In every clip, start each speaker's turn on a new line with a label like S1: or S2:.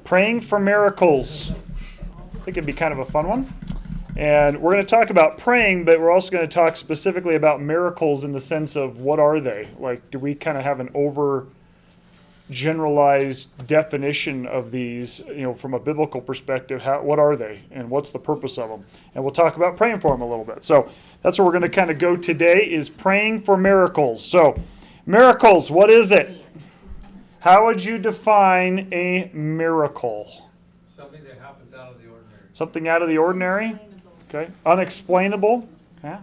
S1: Praying for miracles. I think it'd be kind of a fun one. And we're going to talk about praying, but we're also going to talk specifically about miracles in the sense of what are they? Like, do we kind of have an over generalized definition of these, from a biblical perspective? What are they and what's the purpose of them? And we'll talk about praying for them a little bit. So that's where we're going to kind of go today, is praying for miracles. So miracles, what is it? How would you define a miracle?
S2: Something that happens out of the ordinary.
S1: Something out of the ordinary? Okay. Unexplainable? Yeah.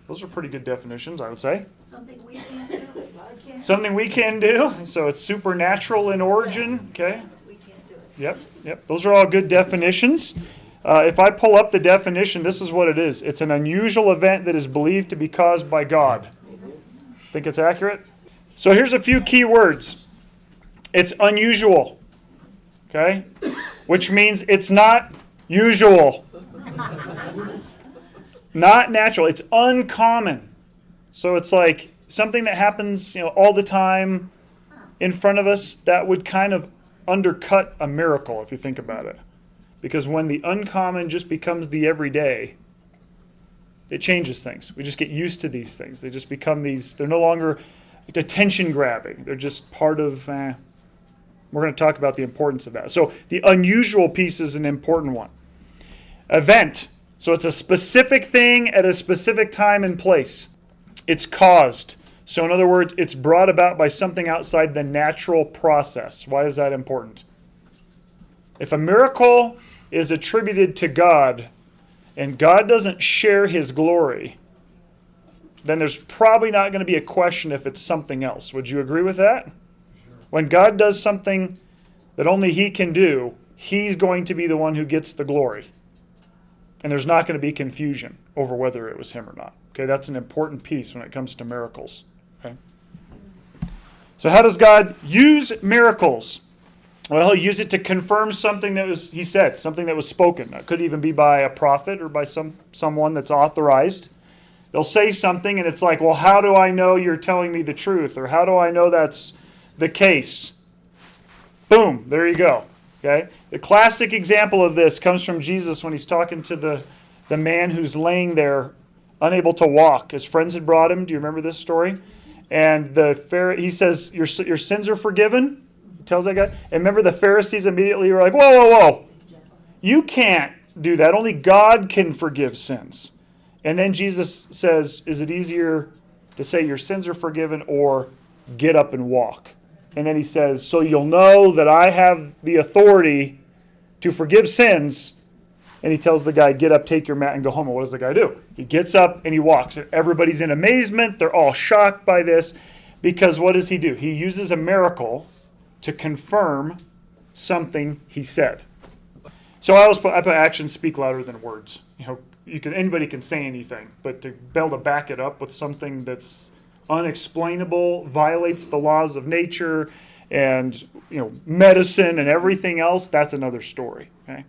S1: Those are pretty good definitions, I would say.
S3: Something we can't do.
S1: Something we can do. So it's supernatural in origin. Okay.
S3: We can't do it.
S1: Yep. Those are all good definitions. If I pull up the definition, this is what it is. It's an unusual event that is believed to be caused by God. Think it's accurate? So here's a few key words. It's unusual. Okay? Which means it's not usual. Not natural. It's uncommon. So it's like something that happens, all the time in front of us that would kind of undercut a miracle if you think about it. Because when the uncommon just becomes the everyday, it changes things. We just get used to these things. They just become they're no longer attention grabbing. They're just part of, we're going to talk about the importance of that. So the unusual piece is an important one. Event. So it's a specific thing at a specific time and place. It's caused. So in other words, it's brought about by something outside the natural process. Why is that important? If a miracle is attributed to God and God doesn't share his glory, then there's probably not going to be a question if it's something else. Would you agree with that? Sure. When God does something that only he can do, he's going to be the one who gets the glory. And there's not going to be confusion over whether it was him or not. Okay, that's an important piece when it comes to miracles. Okay. So how does God use miracles? Well, he'll use it to confirm something he said, something that was spoken. It could even be by a prophet or by someone that's authorized. They'll say something and it's like, well, how do I know you're telling me the truth? Or how do I know that's the case? Boom, there you go. Okay? The classic example of this comes from Jesus when he's talking to the man who's laying there unable to walk. His friends had brought him. Do you remember this story? And he says, your sins are forgiven. He tells that guy. And remember the Pharisees immediately were like, whoa. You can't do that. Only God can forgive sins. And then Jesus says, is it easier to say your sins are forgiven or get up and walk? And then he says, so you'll know that I have the authority to forgive sins. And he tells the guy, get up, take your mat, and go home. And what does the guy do? He gets up and he walks. Everybody's in amazement. They're all shocked by this. Because what does he do? He uses a miracle to confirm something he said. So I put actions speak louder than words. Anybody can say anything, but to be able to back it up with something that's unexplainable, violates the laws of nature and medicine and everything else, that's another story. Okay?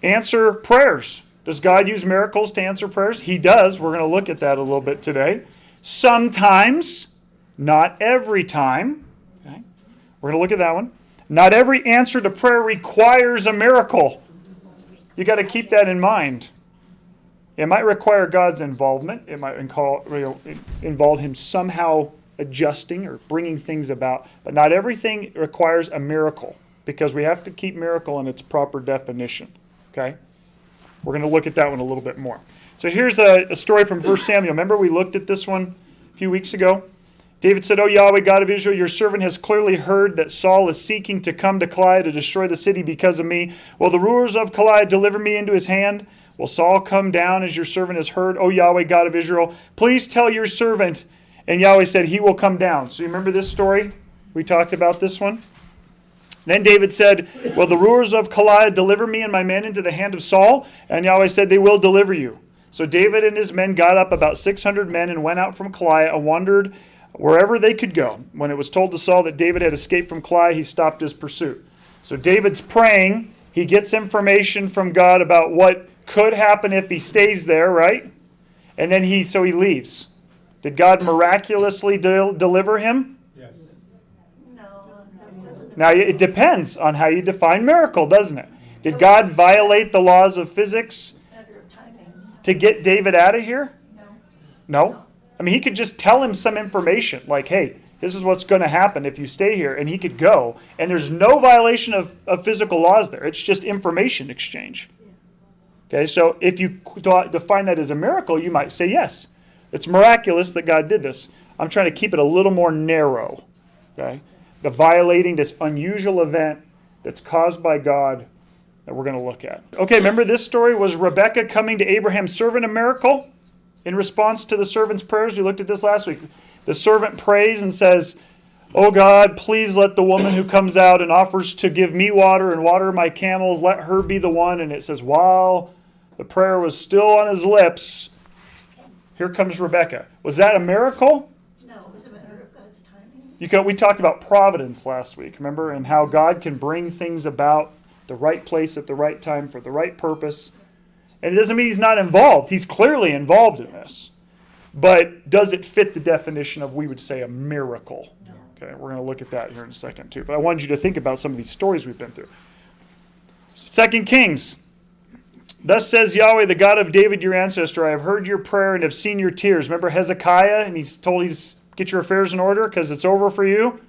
S1: Answer prayers. Does God use miracles to answer prayers? He does. We're going to look at that a little bit today. Sometimes, not every time. Okay? We're going to look at that one. Not every answer to prayer requires a miracle. You got to keep that in mind. It might require God's involvement. It might involve him somehow adjusting or bringing things about. But not everything requires a miracle, because we have to keep miracle in its proper definition. Okay? We're going to look at that one a little bit more. So here's a story from 1 Samuel. Remember we looked at this one a few weeks ago? David said, O Yahweh, God of Israel, your servant has clearly heard that Saul is seeking to come to Keilah to destroy the city because of me. Will the rulers of Keilah deliver me into his hand? Will Saul come down as your servant has heard? O Yahweh, God of Israel, please tell your servant. And Yahweh said, he will come down. So you remember this story? We talked about this one. Then David said, will the rulers of Keilah deliver me and my men into the hand of Saul? And Yahweh said, they will deliver you. So David and his men got up, about 600 men, and went out from Keilah and wandered wherever they could go. When it was told to Saul that David had escaped from Keilah, he stopped his pursuit. So David's praying. He gets information from God about what could happen if he stays there, right? And then he leaves. Did God miraculously deliver him?
S2: Yes.
S3: No, there wasn't
S1: Now, it depends on how you define miracle, doesn't it? Did God violate the laws of physics
S3: Matter of timing.
S1: to get David out of here?
S3: No.
S1: No. I mean, he could just tell him some information, like, hey, this is what's going to happen if you stay here, and he could go. And there's no violation of physical laws there. It's just information exchange. Okay, so if you define that as a miracle, you might say, yes, it's miraculous that God did this. I'm trying to keep it a little more narrow. Okay, the violating this unusual event that's caused by God that we're going to look at. Okay, remember this story was Rebekah coming to Abraham's servant a miracle in response to the servant's prayers. We looked at this last week. The servant prays and says, "Oh God, please let the woman who comes out and offers to give me water and water my camels, let her be the one." And it says, while the prayer was still on his lips, here comes Rebekah. Was that a miracle?
S3: No, it was a matter of God's timing.
S1: We talked about providence last week, remember? And how God can bring things about the right place at the right time for the right purpose. And it doesn't mean he's not involved. He's clearly involved in this. But does it fit the definition of, we would say, a miracle?
S3: No.
S1: Okay, we're going to look at that here in a second too. But I wanted you to think about some of these stories we've been through. 2 Kings. Thus says Yahweh, the God of David, your ancestor, I have heard your prayer and have seen your tears. Remember Hezekiah? And he's told get your affairs in order because it's over for you.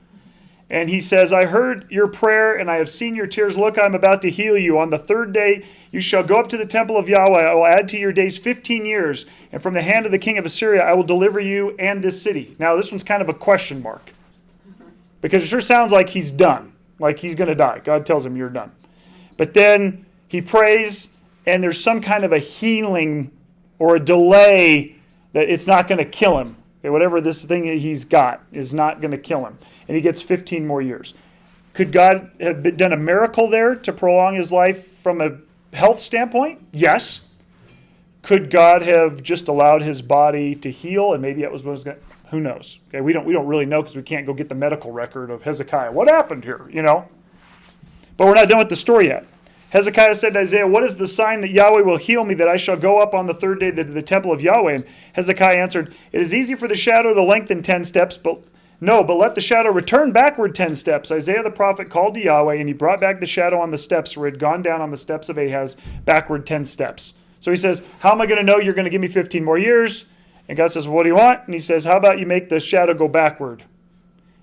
S1: And he says, I heard your prayer and I have seen your tears. Look, I'm about to heal you. On the third day, you shall go up to the temple of Yahweh. I will add to your days 15 years. And from the hand of the king of Assyria, I will deliver you and this city. Now, this one's kind of a question mark. Because it sure sounds like he's done. Like he's going to die. God tells him, you're done. But then he prays, and there's some kind of a healing or a delay that it's not going to kill him. Okay, whatever this thing that he's got is not going to kill him. And he gets 15 more years. Could God have done a miracle there to prolong his life from a health standpoint? Yes. Could God have just allowed his body to heal, and maybe that was what was going to... Who knows? Okay, we don't really know because we can't go get the medical record of Hezekiah. What happened here, But we're not done with the story yet. Hezekiah said to Isaiah, what is the sign that Yahweh will heal me, that I shall go up on the third day to the temple of Yahweh? And Hezekiah answered, it is easy for the shadow to lengthen 10 steps, but let the shadow return backward 10 steps. Isaiah the prophet called to Yahweh, and he brought back the shadow on the steps where it had gone down on the steps of Ahaz, backward 10 steps. So he says, how am I going to know you're going to give me 15 more years? And God says, what do you want? And he says, how about you make the shadow go backward?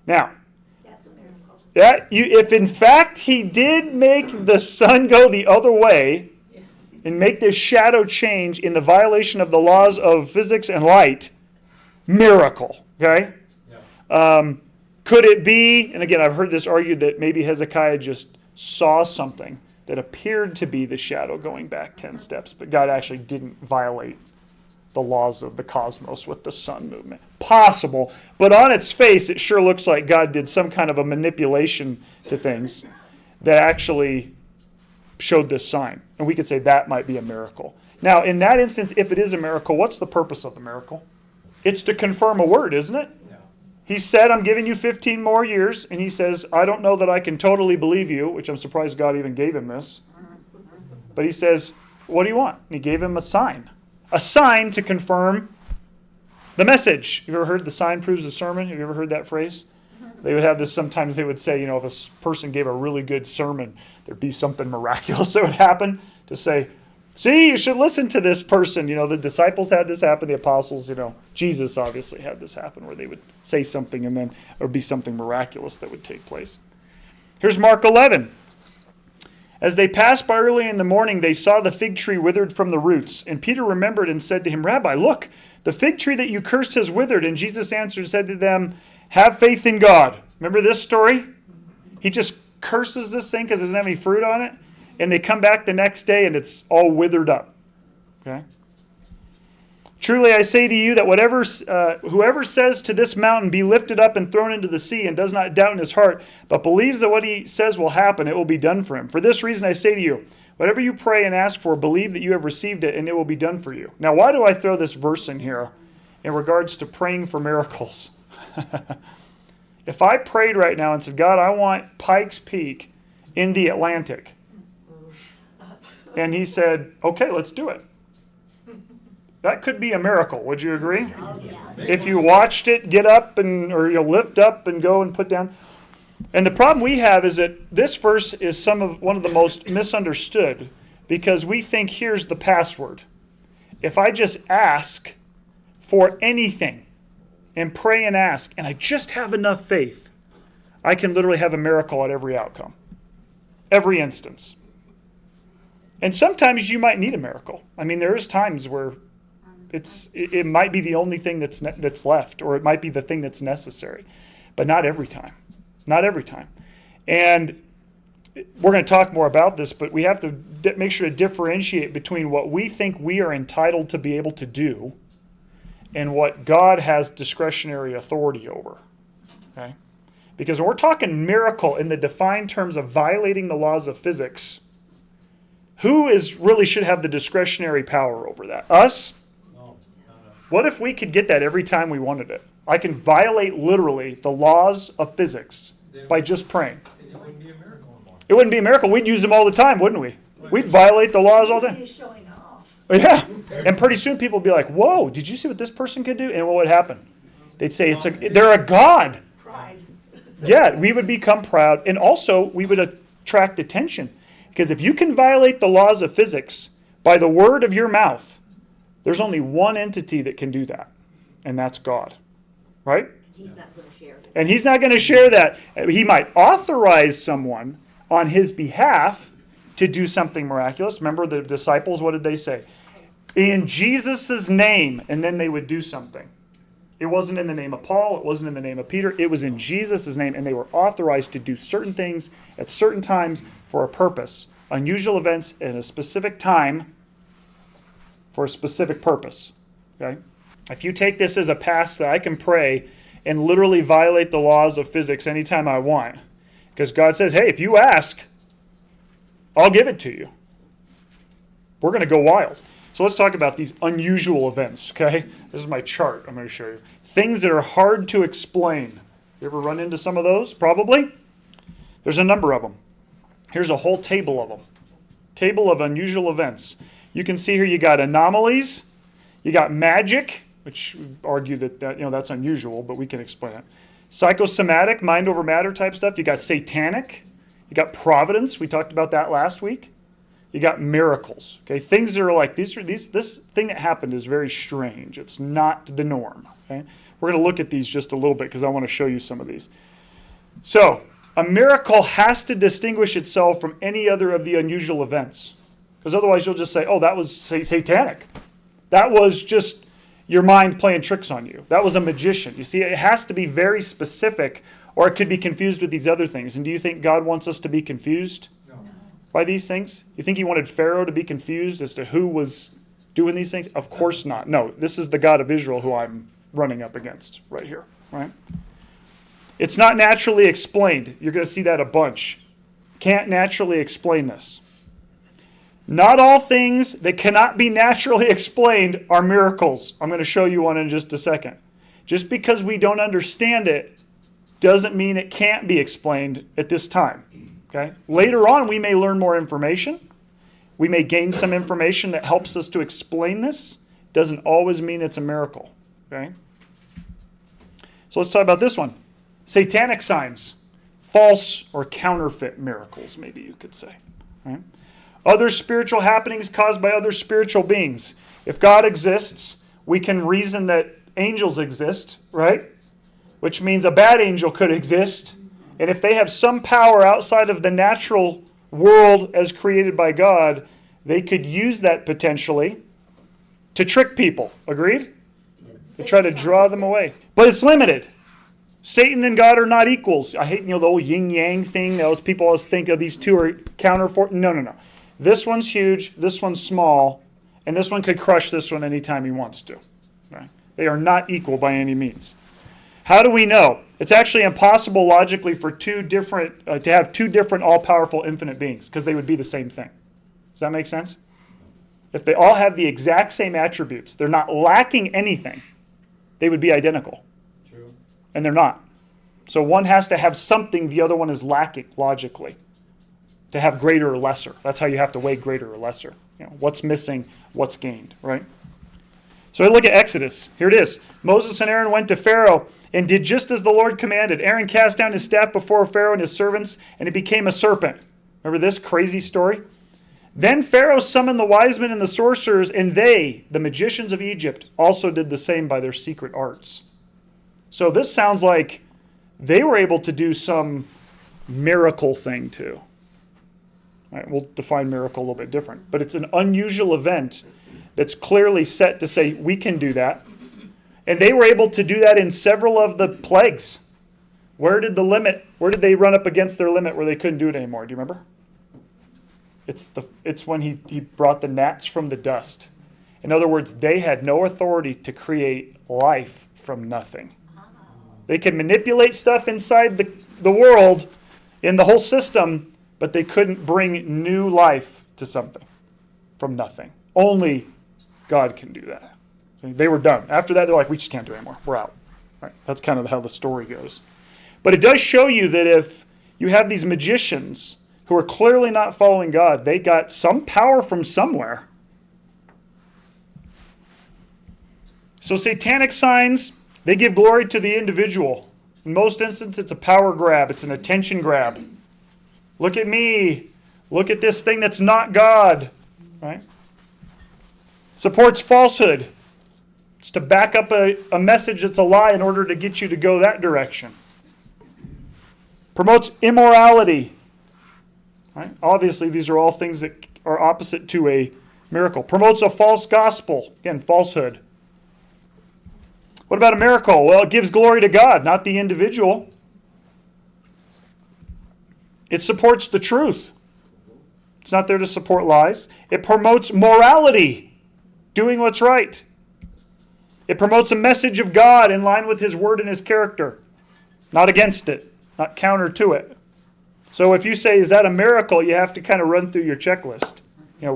S1: Now,
S3: That's a miracle.
S1: yeah, if in fact he did make the sun go the other way and make this shadow change in the violation of the laws of physics and light, miracle, okay?
S2: Yeah.
S1: Could it be, and again, I've heard this argued that maybe Hezekiah just saw something that appeared to be the shadow going back 10 steps, but God actually didn't violate the laws of the cosmos with the sun movement. Possible, but on its face, it sure looks like God did some kind of a manipulation to things that actually showed this sign. And we could say that might be a miracle. Now, in that instance, if it is a miracle, what's the purpose of the miracle? It's to confirm a word, isn't it?
S2: Yeah.
S1: He said, I'm giving you 15 more years. And he says, I don't know that I can totally believe you, which I'm surprised God even gave him this. But he says, what do you want? And he gave him a sign. A sign to confirm the message. Have you ever heard the sign proves the sermon? Have you ever heard that phrase? They would have this, sometimes they would say, if a person gave a really good sermon, there'd be something miraculous that would happen to say, see, you should listen to this person. The disciples had this happen, the apostles, Jesus obviously had this happen where they would say something and then there would be something miraculous that would take place. Here's Mark 11. As they passed by early in the morning, they saw the fig tree withered from the roots. And Peter remembered and said to him, Rabbi, look, the fig tree that you cursed has withered. And Jesus answered and said to them, have faith in God. Remember this story? He just curses this thing because it doesn't have any fruit on it. And they come back the next day and it's all withered up. Okay? Truly I say to you that whoever says to this mountain, be lifted up and thrown into the sea, and does not doubt in his heart, but believes that what he says will happen, it will be done for him. For this reason I say to you, whatever you pray and ask for, believe that you have received it, and it will be done for you. Now, why do I throw this verse in here in regards to praying for miracles? If I prayed right now and said, God, I want Pikes Peak in the Atlantic, and he said, okay, let's do it. That could be a miracle. Would you agree?
S3: Oh, yeah.
S1: If you watched it get up or lift up and go and put down. And the problem we have is that this verse is one of the most misunderstood because we think here's the password. If I just ask for anything and pray and ask, and I just have enough faith, I can literally have a miracle at every outcome, every instance. And sometimes you might need a miracle. I mean, there's times where it might be the only thing that's left, or it might be the thing that's necessary, but not every time. Not every time. And we're going to talk more about this, but we have to make sure to differentiate between what we think we are entitled to be able to do and what God has discretionary authority over. Okay? Because when we're talking miracle in the defined terms of violating the laws of physics, who really should have the discretionary power over that? Us?
S2: No.
S1: What if we could get that every time we wanted it? I can violate literally the laws of physics by just praying.
S2: It wouldn't be a miracle anymore.
S1: It wouldn't be a miracle. We'd use them all the time, wouldn't we? We'd violate the laws all the time.
S3: He's showing off.
S1: Yeah. And pretty soon people would be like, whoa, did you see what this person could do? And what would happen? They'd say, they're a god.
S3: Pride.
S1: Yeah, we would become proud. And also, we would attract attention. Because if you can violate the laws of physics by the word of your mouth, there's only one entity that can do that. And that's God. Right?
S3: He's not going to share it.
S1: And he's not going to share that. He might authorize someone on his behalf to do something miraculous. Remember the disciples, what did they say? In Jesus' name, and then they would do something. It wasn't in the name of Paul, it wasn't in the name of Peter, it was in Jesus' name, and they were authorized to do certain things at certain times for a purpose. Unusual events at a specific time for a specific purpose. Okay? If you take this as a pass that I can pray and literally violate the laws of physics anytime I want, because God says, hey, if you ask, I'll give it to you. We're going to go wild. So let's talk about these unusual events, okay? This is my chart I'm going to show you. Things that are hard to explain. You ever run into some of those? Probably. There's a number of them. Here's a whole table of them. Table of unusual events. You can see here you got anomalies, you got magic, which we argue that that's unusual, but we can explain it. Psychosomatic, mind over matter type stuff. You got satanic. You got providence. We talked about that last week. You got miracles. Okay, things that are like this thing that happened is very strange. It's not the norm. Okay, we're going to look at these just a little bit because I want to show you some of these. So, a miracle has to distinguish itself from any other of the unusual events, because otherwise you'll just say, "Oh, that was satanic. That was just your mind playing tricks on you. That was a magician." You see, it has to be very specific, or it could be confused with these other things. And do you think God wants us to be confused by these things? You think he wanted Pharaoh to be confused as to who was doing these things? Of course not. No, this is the God of Israel who I'm running up against right here, right? It's not naturally explained. You're going to see that a bunch. Can't naturally explain this. Not all things that cannot be naturally explained are miracles. I'm going to show you one in just a second. Just because we don't understand it doesn't mean it can't be explained at this time. Okay? Later on, we may learn more information. We may gain some information that helps us to explain this. Doesn't always mean it's a miracle. Okay? So let's talk about this one. Satanic signs. False or counterfeit miracles, maybe you could say. Right? Other spiritual happenings caused by other spiritual beings. If God exists, we can reason that angels exist, right? Which means a bad angel could exist. And if they have some power outside of the natural world as created by God, they could use that potentially to trick people. Agreed? To try to draw them away. But it's limited. Satan and God are not equals. I hate the old yin-yang thing. Those people always think of these two are counterfort. No. This one's huge, this one's small, and this one could crush this one anytime he wants to. Right? They are not equal by any means. How do we know? It's actually impossible logically for to have two different all-powerful infinite beings, because they would be the same thing. Does that make sense? If they all have the exact same attributes, they're not lacking anything, they would be identical.
S2: True.
S1: And they're not. So one has to have something the other one is lacking logically to have greater or lesser. That's how you have to weigh greater or lesser. What's missing, what's gained, right? So I look at Exodus. Here it is. Moses and Aaron went to Pharaoh and did just as the Lord commanded. Aaron cast down his staff before Pharaoh and his servants, and it became a serpent. Remember this crazy story? Then Pharaoh summoned the wise men and the sorcerers, and they, the magicians of Egypt, also did the same by their secret arts. So this sounds like they were able to do some miracle thing too. All right, we'll define miracle a little bit different, but it's an unusual event that's clearly set to say we can do that. And they were able to do that in several of the plagues. Where did they run up against their limit where they couldn't do it anymore? Do you remember? It's when he brought the gnats from the dust. In other words, they had no authority to create life from nothing. They could manipulate stuff inside the world, in the whole system, but they couldn't bring new life to something from nothing. Only God can do that. They were done. After that, they're like, we just can't do it anymore. We're out. Right? That's kind of how the story goes. But it does show you that if you have these magicians who are clearly not following God, they got some power from somewhere. So satanic signs, they give glory to the individual. In most instances, it's a power grab. It's an attention grab. Look at me. Look at this thing that's not God. Right? Supports falsehood. It's to back up a message that's a lie in order to get you to go that direction. Promotes immorality. Right? Obviously, these are all things that are opposite to a miracle. Promotes a false gospel. Again, falsehood. What about a miracle? Well, it gives glory to God, not the individual. It supports the truth. It's not there to support lies. It promotes morality, doing what's right. It promotes a message of God in line with His word and His character, not against it, not counter to it. So if you say, is that a miracle, you have to kind of run through your checklist. You know,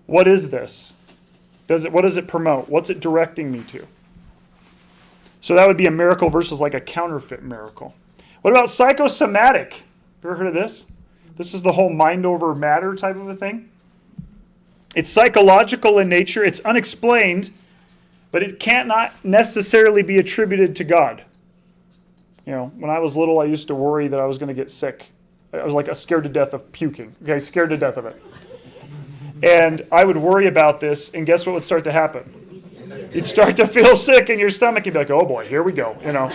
S1: what is this? What does it promote? What's it directing me to? So that would be a miracle versus like a counterfeit miracle. What about psychosomatic? Have you ever heard of this? This is the whole mind over matter type of a thing. It's psychological in nature. It's unexplained, but it can't not necessarily be attributed to God. You know, when I was little, I used to worry that I was going to get sick. I was like scared to death of puking. Okay, scared to death of it. And I would worry about this, and guess what would start to happen? You'd start to feel sick in your stomach. You'd be like, oh boy, here we go, you know.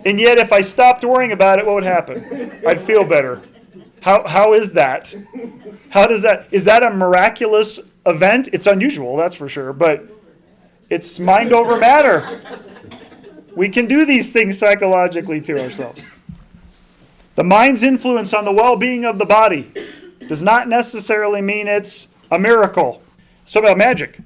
S1: And yet, if I stopped worrying about it, what would happen? I'd feel better. How is that? How does that? Is that a miraculous event? It's unusual, that's for sure, but it's mind over matter. We can do these things psychologically to ourselves. The mind's influence on the well-being of the body does not necessarily mean it's a miracle. So about magic.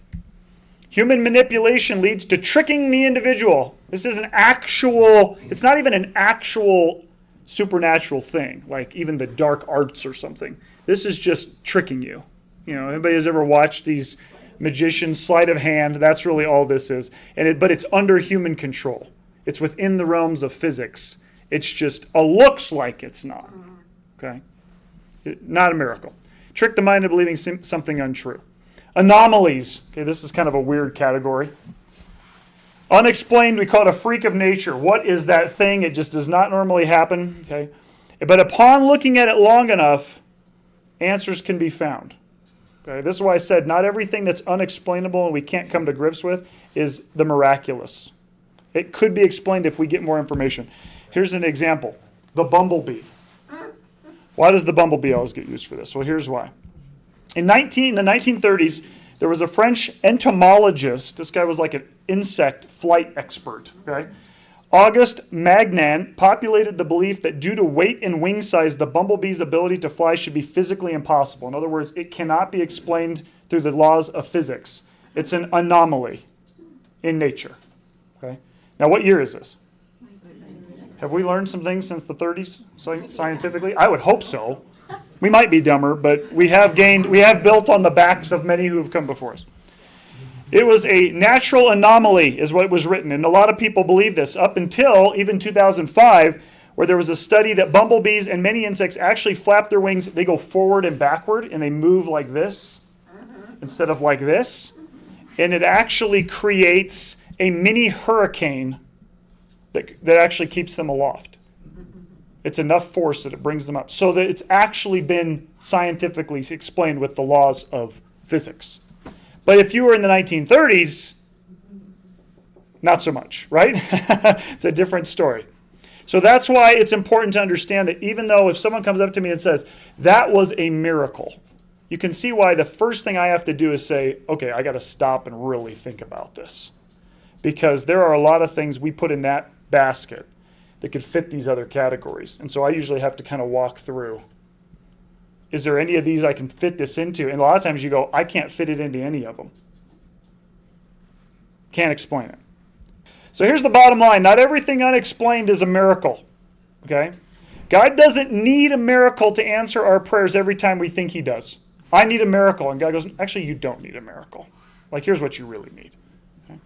S1: Human manipulation leads to tricking the individual. This is it's not even an actual supernatural thing, like even the dark arts or something. This is just tricking you. You know, anybody has ever watched these magicians, sleight of hand, that's really all this is. But it's under human control. It's within the realms of physics. It's just looks like it's not. Okay? Not a miracle. Trick the mind into believing something untrue. Anomalies. Okay, this is kind of a weird category. Unexplained, we call it a freak of nature. What is that thing? It just does not normally happen. Okay? But upon looking at it long enough, answers can be found. Okay? This is why I said not everything that's unexplainable and we can't come to grips with is the miraculous. It could be explained if we get more information. Here's an example. The bumblebee. Why does the bumblebee always get used for this? Well, here's why. In the 1930s, there was a French entomologist. This guy was like an insect flight expert. Okay? Auguste Magnan populated the belief that due to weight and wing size, the bumblebee's ability to fly should be physically impossible. In other words, it cannot be explained through the laws of physics. It's an anomaly in nature. Okay? Now, what year is this? Have we learned some things since the 30s scientifically? I would hope so. We might be dumber, but we have built on the backs of many who have come before us. It was a natural anomaly, is what was written, and a lot of people believe this, up until even 2005, where there was a study that bumblebees and many insects actually flap their wings. They go forward and backward, and they move like this instead of like this. and it actually creates a mini hurricane that actually keeps them aloft. It's enough force that it brings them up. So that it's actually been scientifically explained with the laws of physics. But if you were in the 1930s, not so much, right? It's a different story. So that's why it's important to understand that even though if someone comes up to me and says, that was a miracle, you can see why the first thing I have to do is say, okay, I got to stop and really think about this. Because there are a lot of things we put in that basket that could fit these other categories. And so I usually have to kind of walk through. Is there any of these I can fit this into? And a lot of times you go, I can't fit it into any of them. Can't explain it. So here's the bottom line. Not everything unexplained is a miracle. Okay? God doesn't need a miracle to answer our prayers every time we think he does. I need a miracle. And God goes, actually, you don't need a miracle. Like, here's what you really need. Okay?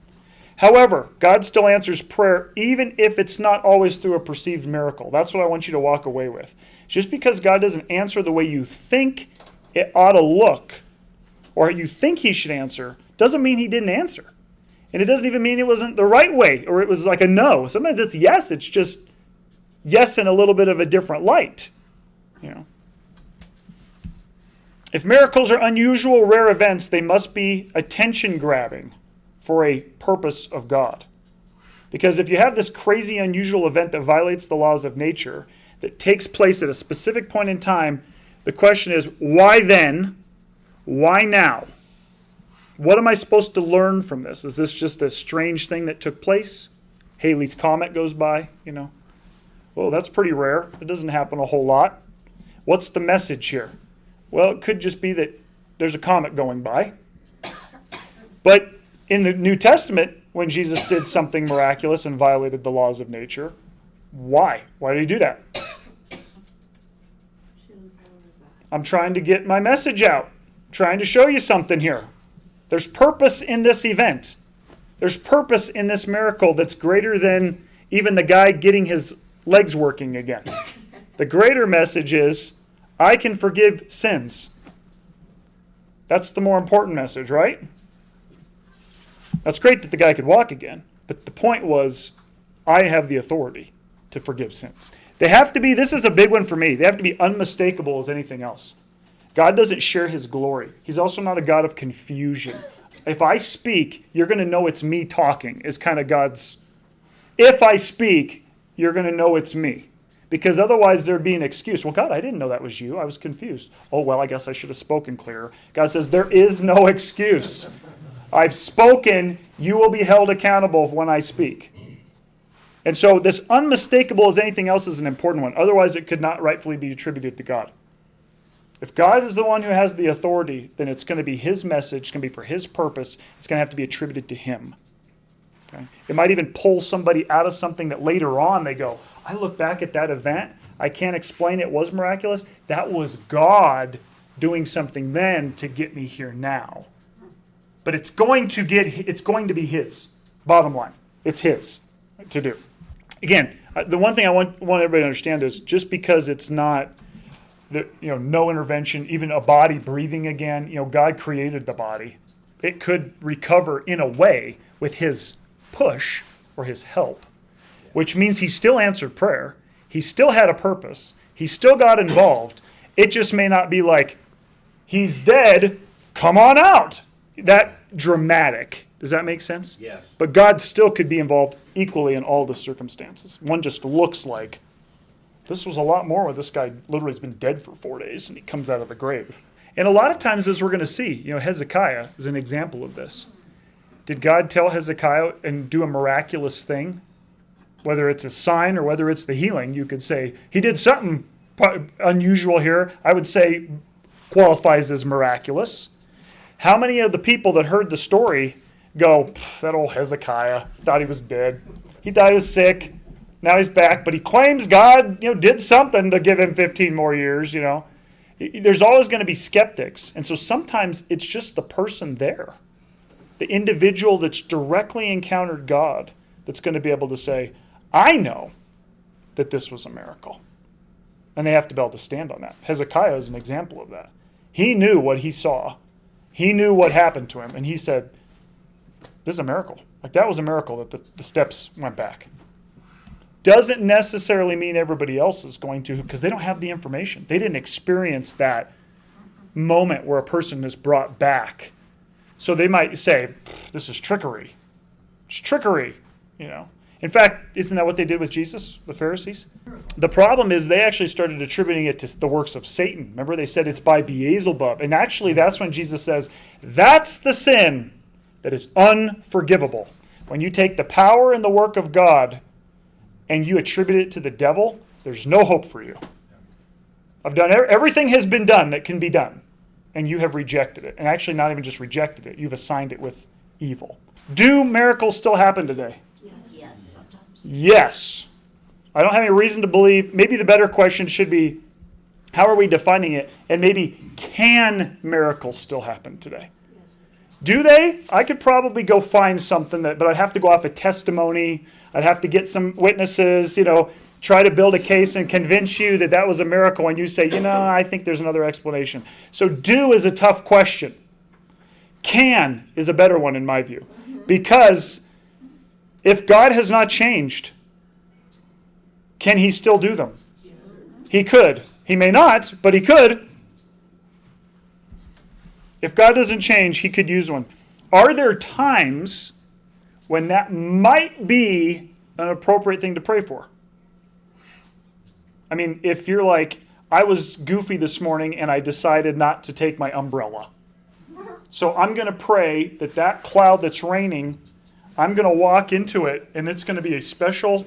S1: However, God still answers prayer even if it's not always through a perceived miracle. That's what I want you to walk away with. Just because God doesn't answer the way you think it ought to look, or you think he should answer, doesn't mean he didn't answer. And it doesn't even mean it wasn't the right way, or it was like a no. Sometimes it's yes, it's just yes in a little bit of a different light. You know. If miracles are unusual, rare events, they must be attention-grabbing for a purpose of God. Because if you have this crazy, unusual event that violates the laws of nature, that takes place at a specific point in time, the question is, why then? Why now? What am I supposed to learn from this? Is this just a strange thing that took place? Halley's Comet goes by, you know. Well, that's pretty rare. It doesn't happen a whole lot. What's the message here? Well, it could just be that there's a comet going by. But in the New Testament, when Jesus did something miraculous and violated the laws of nature, why? Why did he do that? I'm trying to get my message out. Trying to show you something here. There's purpose in this event. There's purpose in this miracle that's greater than even the guy getting his legs working again. The greater message is, I can forgive sins. That's the more important message, right? That's great that the guy could walk again. But the point was, I have the authority to forgive sins. They have to be, this is a big one for me, they have to be unmistakable as anything else. God doesn't share his glory. He's also not a God of confusion. If I speak, you're going to know it's me talking, is kind of God's. If I speak, you're going to know it's me. Because otherwise there'd be an excuse. Well, God, I didn't know that was you. I was confused. Oh, well, I guess I should have spoken clearer. God says there is no excuse. I've spoken. You will be held accountable when I speak. And so this unmistakable as anything else is an important one. Otherwise, it could not rightfully be attributed to God. If God is the one who has the authority, then it's going to be his message. It's going to be for his purpose. It's going to have to be attributed to him. Okay? It might even pull somebody out of something that later on they go, I look back at that event. I can't explain it was miraculous. That was God doing something then to get me here now. But it's going to be his. Bottom line, it's his to do. Again, the one thing I want everybody to understand is just because it's not no intervention, even a body breathing again, God created the body. It could recover in a way with his push or his help, which means he still answered prayer. He still had a purpose. He still got involved. It just may not be like, he's dead, come on out. That dramatic. Does that make sense?
S4: Yes.
S1: But God still could be involved equally in all the circumstances. One just looks like, this was a lot more where this guy literally has been dead for 4 days and he comes out of the grave. And a lot of times, as we're going to see, Hezekiah is an example of this. Did God tell Hezekiah and do a miraculous thing? Whether it's a sign or whether it's the healing, you could say, he did something unusual here. I would say qualifies as miraculous. How many of the people that heard the story go, that old Hezekiah, thought he was dead. He died, he was sick. Now he's back, but he claims God, did something to give him 15 more years, There's always going to be skeptics. And so sometimes it's just the person there, the individual that's directly encountered God, that's going to be able to say, I know that this was a miracle. And they have to be able to stand on that. Hezekiah is an example of that. He knew what he saw. He knew what happened to him. And he said, This is a miracle. Like, that was a miracle that the steps went back. Doesn't necessarily mean everybody else is going to, because they don't have the information. They didn't experience that moment where a person is brought back. So they might say, this is trickery. It's trickery, you know. In fact, isn't that what they did with Jesus, the Pharisees? The problem is they actually started attributing it to the works of Satan. Remember, they said it's by Beelzebub. And actually, that's when Jesus says, that's the sin that is unforgivable. When you take the power and the work of God and you attribute it to the devil, there's no hope for you. I've done everything has been done that can be done, and you have rejected it. And actually, not even just rejected it, you've assigned it with evil. Do miracles still happen today?
S3: Yes, sometimes.
S1: Yes. I don't have any reason to believe. Maybe the better question should be, how are we defining it? And maybe, can miracles still happen today? Do they? I could probably go find something but I'd have to go off a testimony. I'd have to get some witnesses, try to build a case and convince you that that was a miracle. And you say, I think there's another explanation. So do is a tough question. Can is a better one in my view. Because if God has not changed, can he still do them? He could. He may not, but he could. If God doesn't change, he could use one. Are there times when that might be an appropriate thing to pray for? I mean, if you're like, I was goofy this morning and I decided not to take my umbrella. So I'm going to pray that cloud that's raining, I'm going to walk into it and it's going to be a special...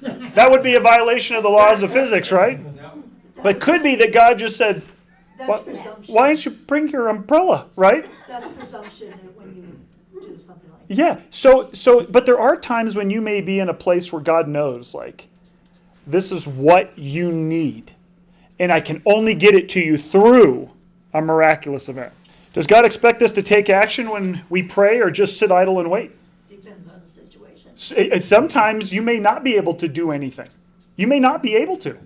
S1: That would be a violation of the laws of physics, right? But it could be that God just said,
S3: That's presumption.
S1: why don't you bring your umbrella, right?
S3: That's presumption that when you do something like that.
S1: Yeah. So, but there are times when you may be in a place where God knows, like, this is what you need, and I can only get it to you through a miraculous event. Does God expect us to take action when we pray, or just sit idle and wait?
S3: Depends on the situation.
S1: Sometimes you may not be able to do anything. You may not be able to.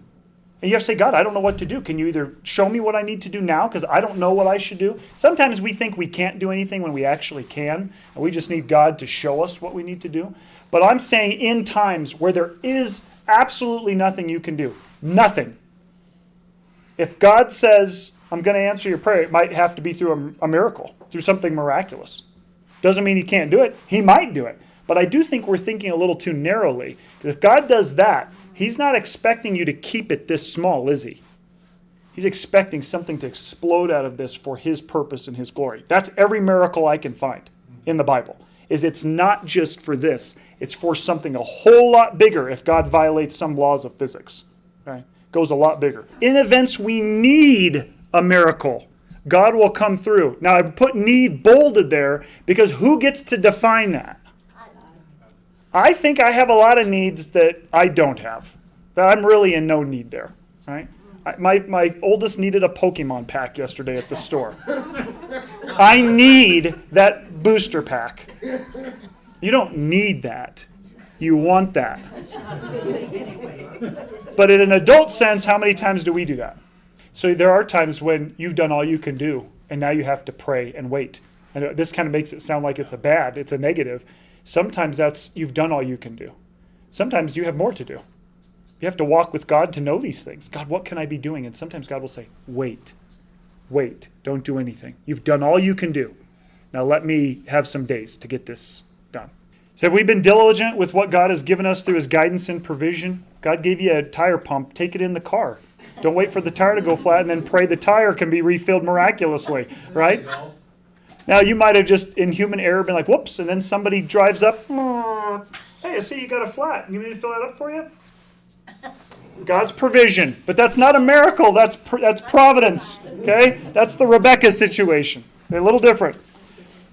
S1: And you have to say, God, I don't know what to do. Can you either show me what I need to do now, because I don't know what I should do? Sometimes we think we can't do anything when we actually can, and we just need God to show us what we need to do. But I'm saying in times where there is absolutely nothing you can do, nothing. If God says, I'm going to answer your prayer, it might have to be through a miracle, through something miraculous. Doesn't mean he can't do it. He might do it. But I do think we're thinking a little too narrowly. Because if God does that, he's not expecting you to keep it this small, is he? He's expecting something to explode out of this for his purpose and his glory. That's every miracle I can find in the Bible. Is it's not just for this. It's for something a whole lot bigger if God violates some laws of physics. Right? Goes a lot bigger. In events we need a miracle, God will come through. Now, I've put need bolded there because who gets to define that? I think I have a lot of needs that I don't have. That I'm really in no need there. Right? My oldest needed a Pokemon pack yesterday at the store. I need that booster pack. You don't need that. You want that. But in an adult sense, how many times do we do that? So there are times when you've done all you can do, and now you have to pray and wait. And this kind of makes it sound like it's a negative. Sometimes you've done all you can do. Sometimes you have more to do. You have to walk with God to know these things. God, what can I be doing? And sometimes God will say, wait, don't do anything. You've done all you can do. Now let me have some days to get this done. So have we been diligent with what God has given us through his guidance and provision? God gave you a tire pump. Take it in the car. Don't wait for the tire to go flat and then pray the tire can be refilled miraculously, right? Now you might have just in human error been like, whoops, and then somebody drives up. Hey, I see you got a flat. You need me to fill that up for you? God's provision. But that's not a miracle. That's providence. Okay? That's the Rebecca situation. They're a little different.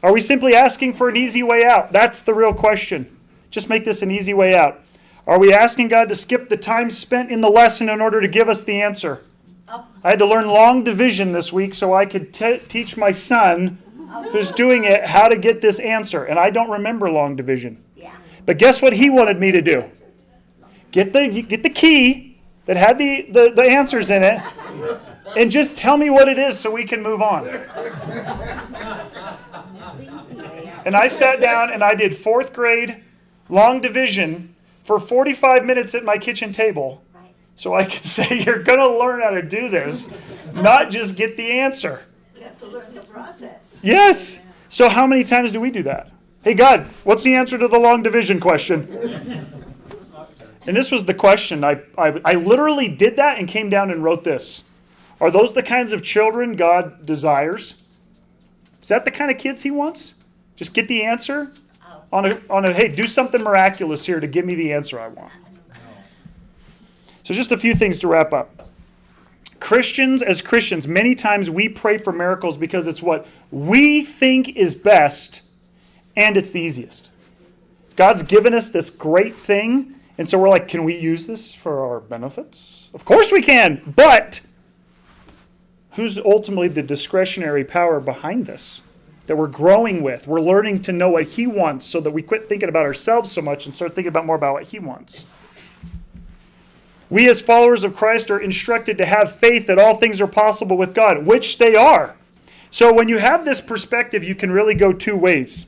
S1: Are we simply asking for an easy way out? That's the real question. Just make this an easy way out. Are we asking God to skip the time spent in the lesson in order to give us the answer? I had to learn long division this week so I could teach my son, who's doing it, how to get this answer. And I don't remember long division. But guess what he wanted me to do? Get the key that had the answers in it and just tell me what it is so we can move on. And I sat down and I did fourth grade long division for 45 minutes at my kitchen table.
S3: Right.
S1: So I could say, you're going to learn how to do this, not just get the answer.
S3: You have to learn the process.
S1: Yes. So how many times do we do that? Hey, God, what's the answer to the long division question? And this was the question. I literally did that and came down and wrote this. Are those the kinds of children God desires? Is that the kind of kids he wants? Just get the answer? On a hey, do something miraculous here to give me the answer I want. So just a few things to wrap up. As Christians, many times we pray for miracles because it's what we think is best and it's the easiest. God's given us this great thing, and so we're like, can we use this for our benefits? Of course we can, but who's ultimately the discretionary power behind this that we're growing with? We're learning to know what he wants so that we quit thinking about ourselves so much and start thinking about more about what he wants. We as followers of Christ are instructed to have faith that all things are possible with God, which they are. So when you have this perspective, you can really go two ways.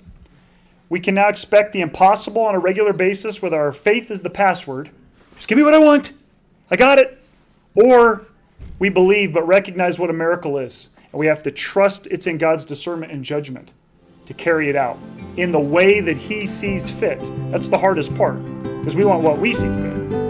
S1: We can now expect the impossible on a regular basis with our faith as the password. Just give me what I want. I got it. Or we believe but recognize what a miracle is. And we have to trust it's in God's discernment and judgment to carry it out in the way that he sees fit. That's the hardest part because we want what we see fit.